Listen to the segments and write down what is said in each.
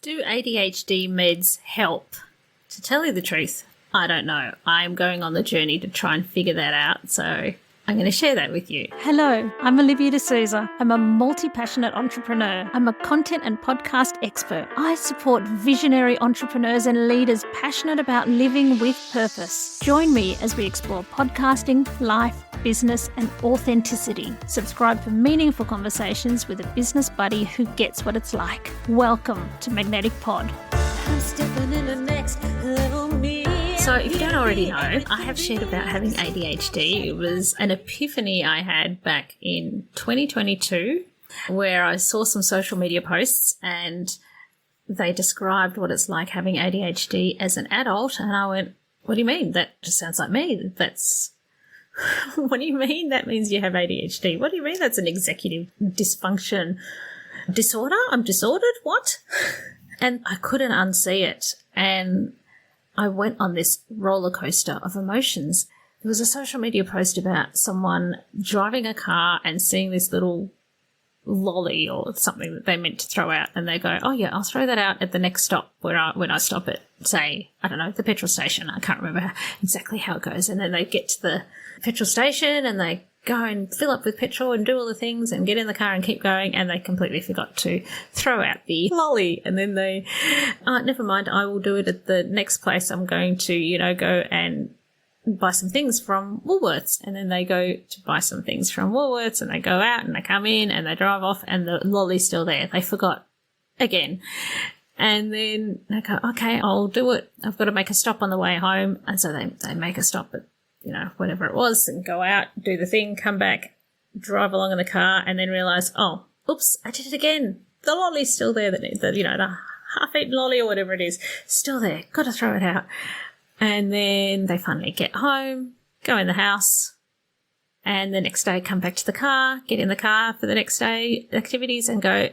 Do ADHD meds help? To tell you the truth, I don't know. I'm going on the journey to try and figure that out, so I'm going to share that with you. Hello, I'm Olivia D'Souza. I'm a multi-passionate entrepreneur. I'm a content and podcast expert. I support visionary entrepreneurs and leaders passionate about living with purpose. Join me as we explore podcasting, life, business, and authenticity. Subscribe for meaningful conversations with a business buddy who gets what it's like. Welcome to Magnetic Pod. I'm stepping in the next level me. So if you don't already know, I have shared about having ADHD. It was an epiphany I had back in 2022 where I saw some social media posts and they described what it's like having ADHD as an adult. And I went, what do you mean? That just sounds like me. What do you mean that means you have ADHD? What do you mean that's an executive dysfunction disorder? I'm disordered? What? And I couldn't unsee it. And I went on this roller coaster of emotions. There was a social media post about someone driving a car and seeing this little lolly or something that they meant to throw out, and they go, oh yeah, I'll throw that out at the next stop when I stop at, say, I don't know, the petrol station. I can't remember exactly how it goes. And then they get to the petrol station and they go and fill up with petrol and do all the things and get in the car and keep going, and they completely forgot to throw out the lolly. And then they, never mind, I will do it at the next place. I'm going to, go and buy some things from Woolworths. And then they go to buy some things from Woolworths and they go out and they come in and they drive off and the lolly's still there. They forgot again. And then they go, okay, I'll do it. I've got to make a stop on the way home. And so they make a stop at, whatever it was, and go out, do the thing, come back, drive along in the car, and then realise, oh, oops, I did it again. The lolly's still there, the half-eaten lolly or whatever it is, still there. Got to throw it out. And then they finally get home, go in the house, and the next day come back to the car, get in the car for the next day activities and go,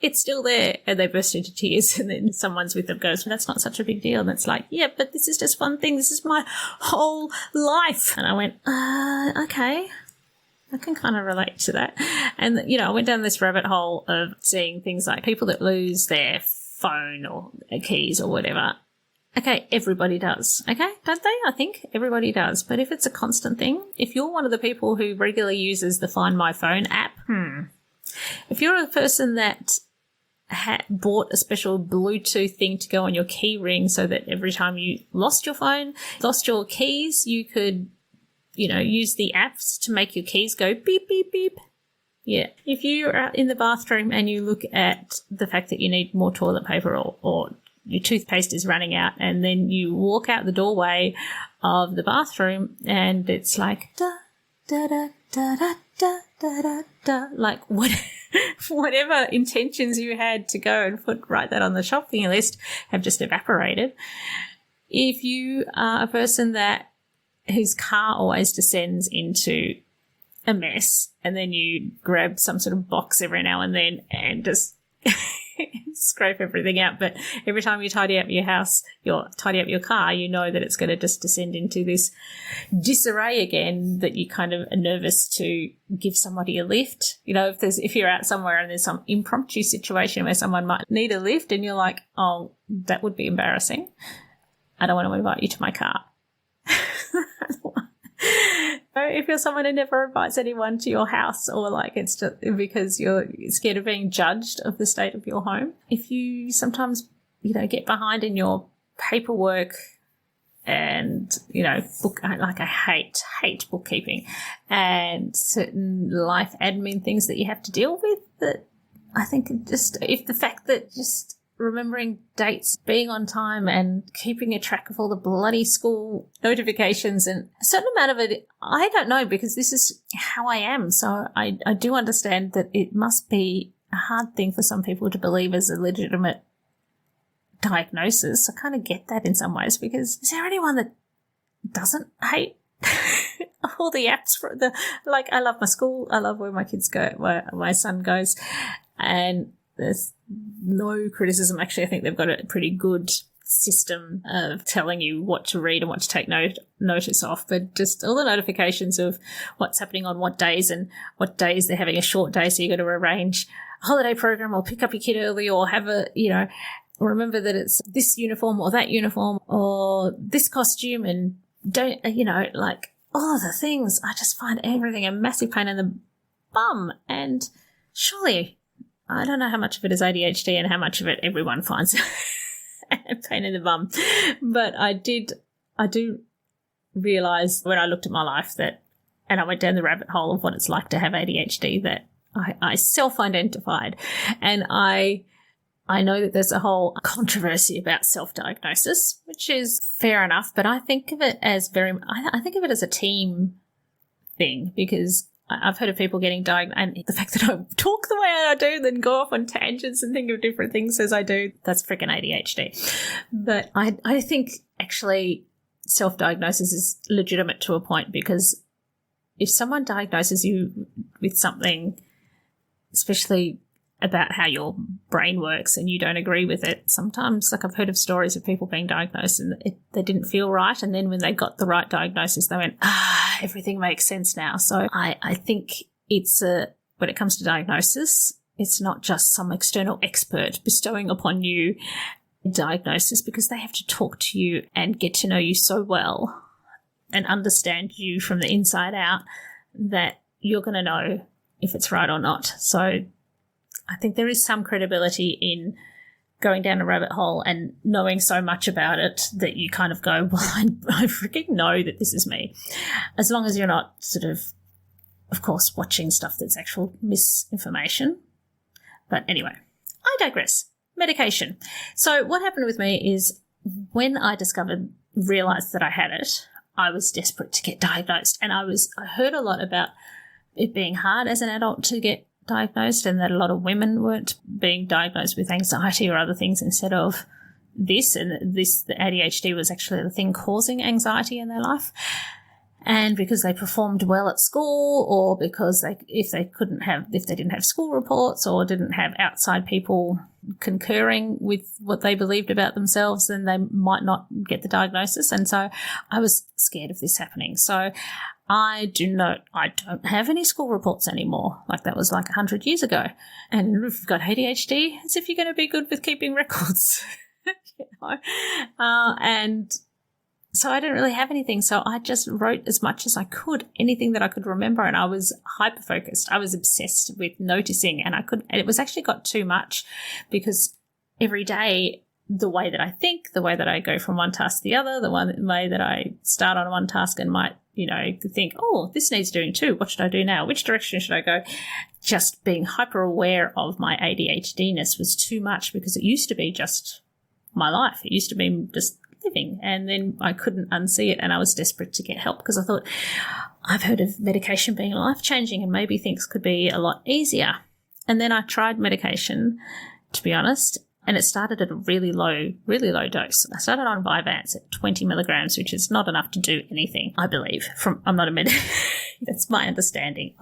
it's still there. And they burst into tears, and then someone's with them goes, well, that's not such a big deal. And it's like, yeah, but this is just one thing. This is my whole life. And I went, okay, I can kind of relate to that. And, I went down this rabbit hole of seeing things like people that lose their phone or their keys or whatever. Okay, everybody does, okay, don't they? I think everybody does. But if it's a constant thing, if you're one of the people who regularly uses the Find My Phone app, if you're a person that bought a special Bluetooth thing to go on your key ring so that every time you lost your phone, lost your keys, you could, use the apps to make your keys go beep, beep, beep. Yeah. If you're out in the bathroom and you look at the fact that you need more toilet paper or your toothpaste is running out, and then you walk out the doorway of the bathroom and it's like da da da da da da da da da, like whatever intentions you had to go and write that on the shopping list have just evaporated. If you are a person whose car always descends into a mess, and then you grab some sort of box every now and then and just scrape everything out, but every time you tidy up your house, tidy up your car, you know that it's going to just descend into this disarray again, that you kind of are nervous to give somebody a lift. If you're out somewhere and there's some impromptu situation where someone might need a lift and you're like, oh, that would be embarrassing. I don't want to invite you to my car. If you're someone who never invites anyone to your house, or like it's just because you're scared of being judged of the state of your home. If you sometimes, get behind in your paperwork and, I hate bookkeeping and certain life admin things that you have to deal with, that I think if the fact that just remembering dates, being on time and keeping a track of all the bloody school notifications, and a certain amount of it, I don't know, because this is how I am. So I do understand that it must be a hard thing for some people to believe as a legitimate diagnosis. I kind of get that in some ways, because is there anyone that doesn't hate all the apps for I love my school. I love where my kids go, where my son goes, and there's no criticism. Actually, I think they've got a pretty good system of telling you what to read and what to take notice of, but just all the notifications of what's happening on what days and what days they're having a short day, so you've got to arrange holiday program or pick up your kid early or have a, remember that it's this uniform or that uniform or this costume and don't, like all the things. I just find everything a massive pain in the bum. And surely, I don't know how much of it is ADHD and how much of it everyone finds a pain in the bum. But I do realise when I looked at my life and I went down the rabbit hole of what it's like to have ADHD, that I self-identified. And I know that there's a whole controversy about self-diagnosis, which is fair enough, but I think of it as I think of it as a team thing, because I've heard of people getting diagnosed, and the fact that I talk the way I do, then go off on tangents and think of different things as I do, that's freaking ADHD. But I think actually self-diagnosis is legitimate to a point, because if someone diagnoses you with something, especially about how your brain works, and you don't agree with it, sometimes, like I've heard of stories of people being diagnosed and they didn't feel right, and then when they got the right diagnosis, they went, everything makes sense now. So I think when it comes to diagnosis, it's not just some external expert bestowing upon you diagnosis, because they have to talk to you and get to know you so well and understand you from the inside out that you're going to know if it's right or not. So I think there is some credibility in going down a rabbit hole and knowing so much about it that you kind of go, well, I freaking know that this is me. As long as you're not sort of course, watching stuff that's actual misinformation. But anyway, I digress. Medication. So what happened with me is when I realised that I had it, I was desperate to get diagnosed. And I heard a lot about it being hard as an adult to get diagnosed, and that a lot of women weren't being diagnosed with anxiety or other things instead of this. And the ADHD was actually the thing causing anxiety in their life. And because they performed well at school, or because if they didn't have school reports or didn't have outside people concurring with what they believed about themselves, then they might not get the diagnosis. And so I was scared of this happening. So I don't have any school reports anymore. Like that was like 100 years ago. And if you've got ADHD, as if you're going to be good with keeping records. And so I didn't really have anything. So I just wrote as much as I could, anything that I could remember. And I was hyper-focused. I was obsessed with noticing, and it was actually got too much, because every day, the way that I think, the way that I go from one task to the other, the way that I start on one task and might, think, oh, this needs doing too. What should I do now? Which direction should I go? Just being hyper aware of my ADHD-ness was too much, because it used to be just my life. It used to be just living, and then I couldn't unsee it, and I was desperate to get help, because I thought, I've heard of medication being life-changing and maybe things could be a lot easier. And then I tried medication, to be honest, and it started at a really low dose. I started on Vyvanse at 20 milligrams, which is not enough to do anything, I believe. I'm not a medic. That's my understanding.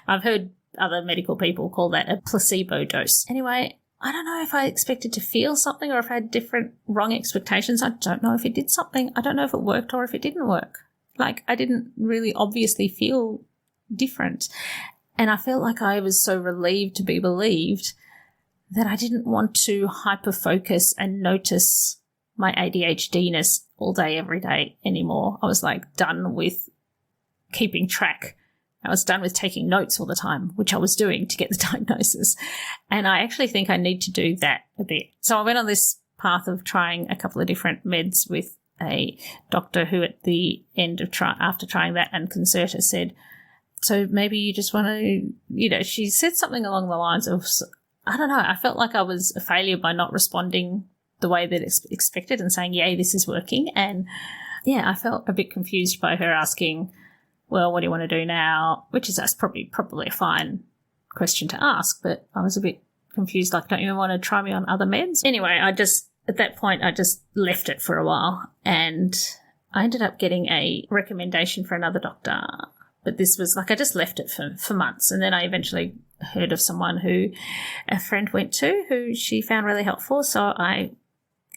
I've heard other medical people call that a placebo dose. Anyway, I don't know if I expected to feel something or if I had different wrong expectations. I don't know if it did something. I don't know if it worked or if it didn't work. Like, I didn't really obviously feel different. And I felt like I was so relieved to be believed that I didn't want to hyper-focus and notice my ADHD-ness all day, every day anymore. I was like done with keeping track. I was done with taking notes all the time, which I was doing to get the diagnosis. And I actually think I need to do that a bit. So I went on this path of trying a couple of different meds with a doctor who at the end of after trying that and Concerta said, so maybe you just want to, she said something along the lines of, I don't know, I felt like I was a failure by not responding the way that it's expected and saying, yay, this is working. And I felt a bit confused by her asking, well, what do you want to do now? Which is probably a fine question to ask, but I was a bit confused, like, don't you want to try me on other meds? Anyway, at that point, I just left it for a while, and I ended up getting a recommendation for another doctor, but this was like, I just left it for months, and then I eventually heard of someone who a friend went to who she found really helpful, so I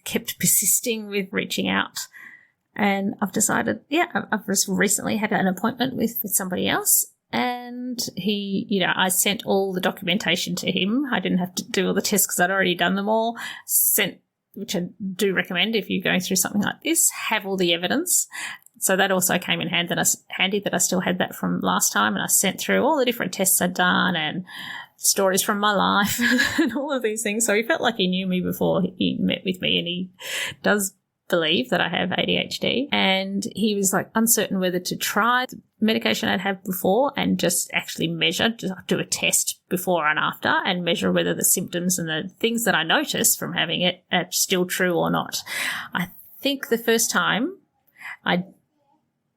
kept persisting with reaching out. And I've decided, I've just recently had an appointment with somebody else, And I sent all the documentation to him. I didn't have to do all the tests because I'd already done them all. Which I do recommend if you're going through something like this, have all the evidence. So that also came in handy that I still had that from last time, and I sent through all the different tests I'd done and stories from my life and all of these things. So he felt like he knew me before he met with me, and he does believe that I have ADHD. And he was like uncertain whether to try the medication I'd had before and just actually measure, just do a test before and after and measure whether the symptoms and the things that I noticed from having it are still true or not. I think the first time I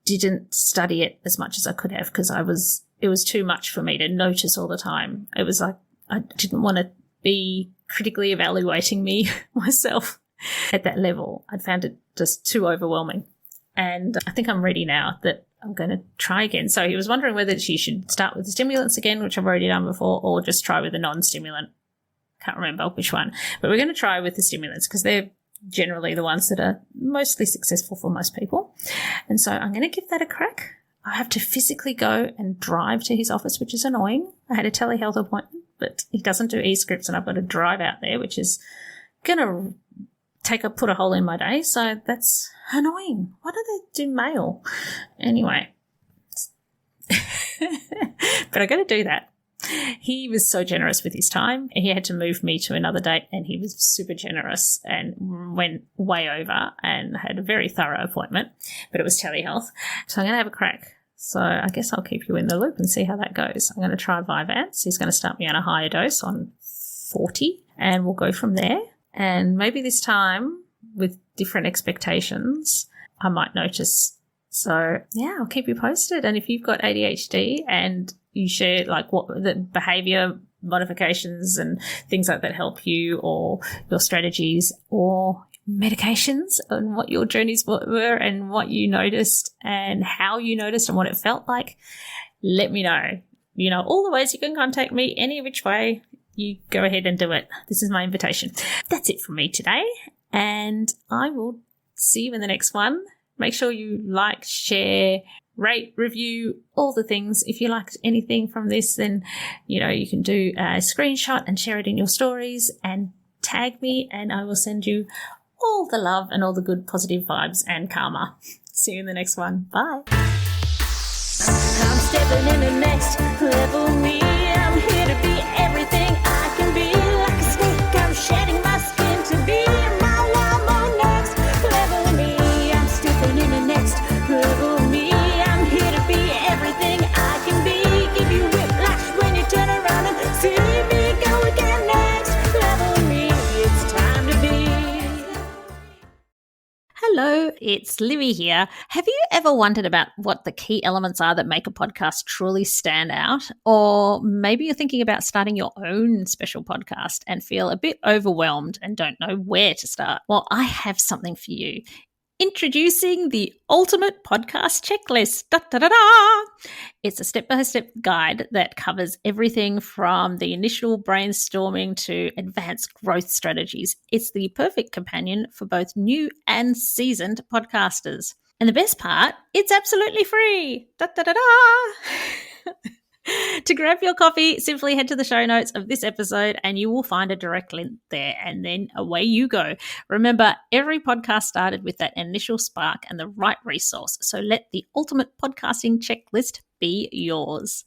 didn't study it as much as I could have because it was too much for me to notice all the time. It was like I didn't want to be critically evaluating me myself at that level. I'd found it just too overwhelming. And I think I'm ready now that I'm going to try again. So he was wondering whether she should start with the stimulants again, which I've already done before, or just try with a non-stimulant. Can't remember which one. But we're going to try with the stimulants because they're generally the ones that are mostly successful for most people. And so I'm going to give that a crack. I have to physically go and drive to his office, which is annoying. I had a telehealth appointment, but he doesn't do e-scripts and I've got to drive out there, which is going to put a hole in my day. So that's annoying. Why do they do mail? Anyway. But I got to do that. He was so generous with his time. He had to move me to another date and he was super generous and went way over and had a very thorough appointment, but it was telehealth. So I'm going to have a crack. So I guess I'll keep you in the loop and see how that goes. I'm going to try Vyvanse. He's going to start me on a higher dose on 40 and we'll go from there. And maybe this time with different expectations, I might notice. So yeah, I'll keep you posted. And if you've got ADHD and you share like what the behavior modifications and things like that help you, or your strategies or medications, and what your journeys were and what you noticed and how you noticed and what it felt like, let me know. You know, all the ways you can contact me, any which way, you go ahead and do it. This is my invitation. That's it from me today, and I will see you in the next one. Make sure you like, share, rate, review, all the things. If you liked anything from this, then, you know, you can do a screenshot and share it in your stories and tag me, and I will send you all the love and all the good positive vibes and karma. See you in the next one. Bye. I'm stepping in the next level me. I'm here to be everything I can be. Like a snake, I'm shedding my skin to be my wild next level me. I'm stepping in the next level me. I'm here to be everything I can be. Give you whiplash when you turn around and see me go again. Next level me. It's time to be. Hello, it's Livy here. Have you ever wondered about what the key elements are that make a podcast truly stand out? Or maybe you're thinking about starting your own special podcast and feel a bit overwhelmed and don't know where to start? Well, I have something for you. Introducing the Ultimate Podcast Checklist. Da, da, da, da. It's a step-by-step guide that covers everything from the initial brainstorming to advanced growth strategies. It's the perfect companion for both new and seasoned podcasters. And the best part, it's absolutely free. Da, da, da, da. To grab your copy, simply head to the show notes of this episode and you will find a direct link there, and then away you go. Remember, every podcast started with that initial spark and the right resource, so let the Ultimate Podcasting Checklist be yours.